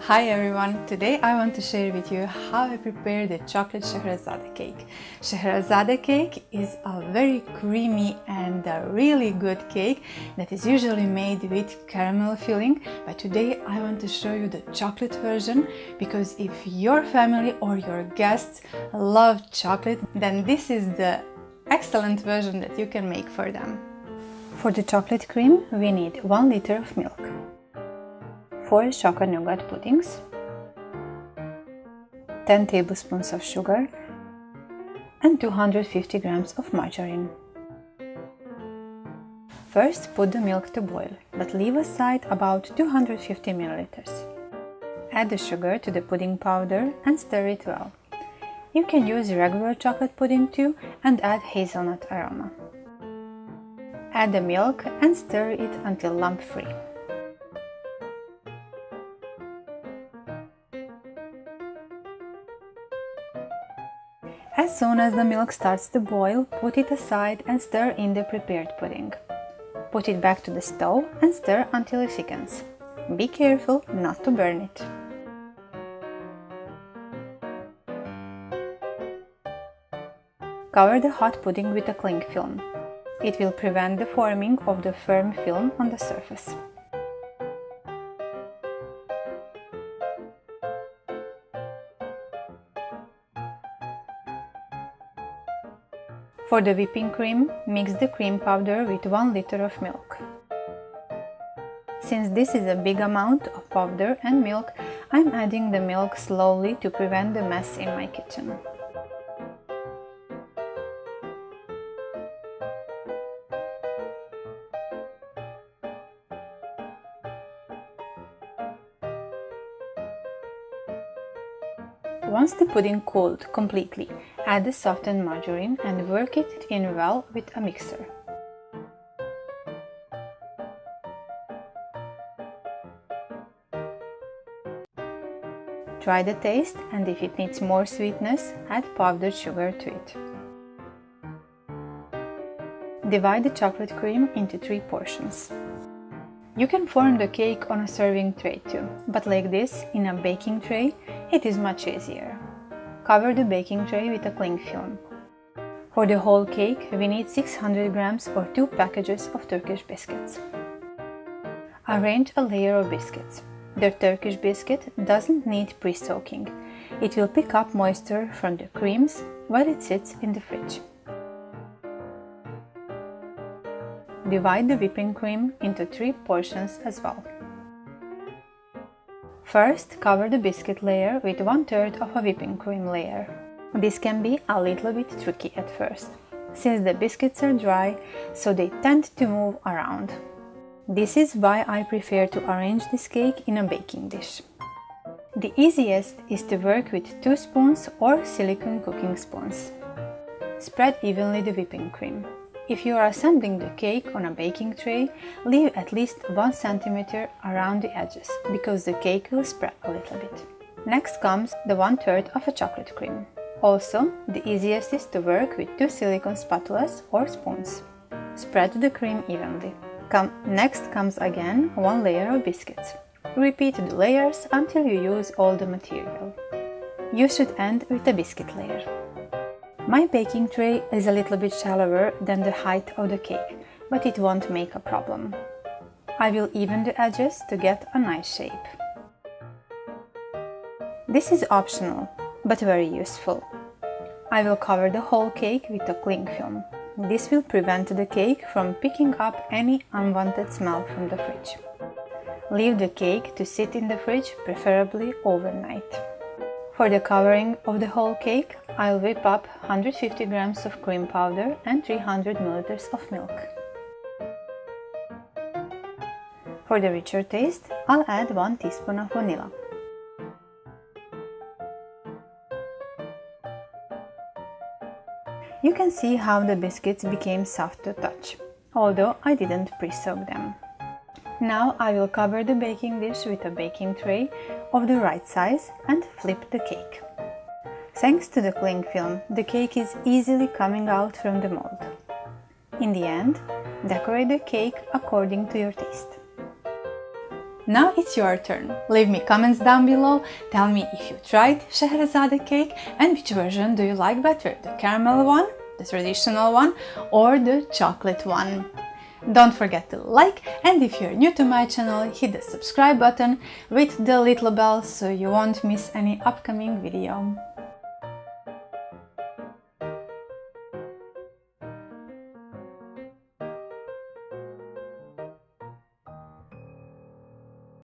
Hi everyone! Today I want to share with you how I prepare the chocolate Scheherezade cake. Scheherezade cake is a very creamy and a really good cake that is usually made with caramel filling, but today I want to show you the chocolate version because if your family or your guests love chocolate, then this is the excellent version that you can make for them. For the chocolate cream, we need 1 liter of milk, 4 choco-nougat puddings, 10 tablespoons of sugar, and 250 grams of margarine. First, put the milk to boil, but leave aside about 250 milliliters. Add the sugar to the pudding powder and stir it well. You can use regular chocolate pudding too and add hazelnut aroma. Add the milk and stir it until lump-free. As soon as the milk starts to boil, put it aside and stir in the prepared pudding. Put it back to the stove and stir until it thickens. Be careful not to burn it. Cover the hot pudding with a cling film. It will prevent the forming of the firm film on the surface. For the whipping cream, mix the cream powder with 1 liter of milk. Since this is a big amount of powder and milk, I'm adding the milk slowly to prevent the mess in my kitchen. Once the pudding cooled completely, add the softened margarine and work it in well with a mixer. Try the taste, and if it needs more sweetness, add powdered sugar to it. Divide the chocolate cream into 3 portions. You can form the cake on a serving tray too, but like this, in a baking tray, it is much easier. Cover the baking tray with a cling film. For the whole cake, we need 600 grams or 2 packages of Turkish biscuits. Arrange a layer of biscuits. The Turkish biscuit doesn't need pre-soaking. It will pick up moisture from the creams while it sits in the fridge. Divide the whipping cream into 3 portions as well. First, cover the biscuit layer with 1/3 of a whipping cream layer. This can be a little bit tricky at first, since the biscuits are dry, so they tend to move around. This is why I prefer to arrange this cake in a baking dish. The easiest is to work with 2 spoons or silicone cooking spoons. Spread evenly the whipping cream. If you are assembling the cake on a baking tray, leave at least 1 cm around the edges, because the cake will spread a little bit. Next comes the 1/3 of a chocolate cream. Also, the easiest is to work with 2 silicone spatulas or spoons. Spread the cream evenly. Next comes again 1 layer of biscuits. Repeat the layers until you use all the material. You should end with the biscuit layer. My baking tray is a little bit shallower than the height of the cake, but it won't make a problem. I will even the edges to get a nice shape. This is optional, but very useful. I will cover the whole cake with a cling film. This will prevent the cake from picking up any unwanted smell from the fridge. Leave the cake to sit in the fridge, preferably overnight. For the covering of the whole cake, I'll whip up 150 grams of cream powder and 300 milliliters of milk. For the richer taste, I'll add 1 teaspoon of vanilla. You can see how the biscuits became soft to touch, although I didn't pre-soak them. Now I will cover the baking dish with a baking tray of the right size and flip the cake. Thanks to the cling film, the cake is easily coming out from the mold. In the end, decorate the cake according to your taste. Now it's your turn. Leave me comments down below, tell me if you tried Scheherezade cake and which version do you like better, the caramel one, the traditional one, or the chocolate one. Don't forget to like, and if you're new to my channel, hit the subscribe button with the little bell so you won't miss any upcoming video.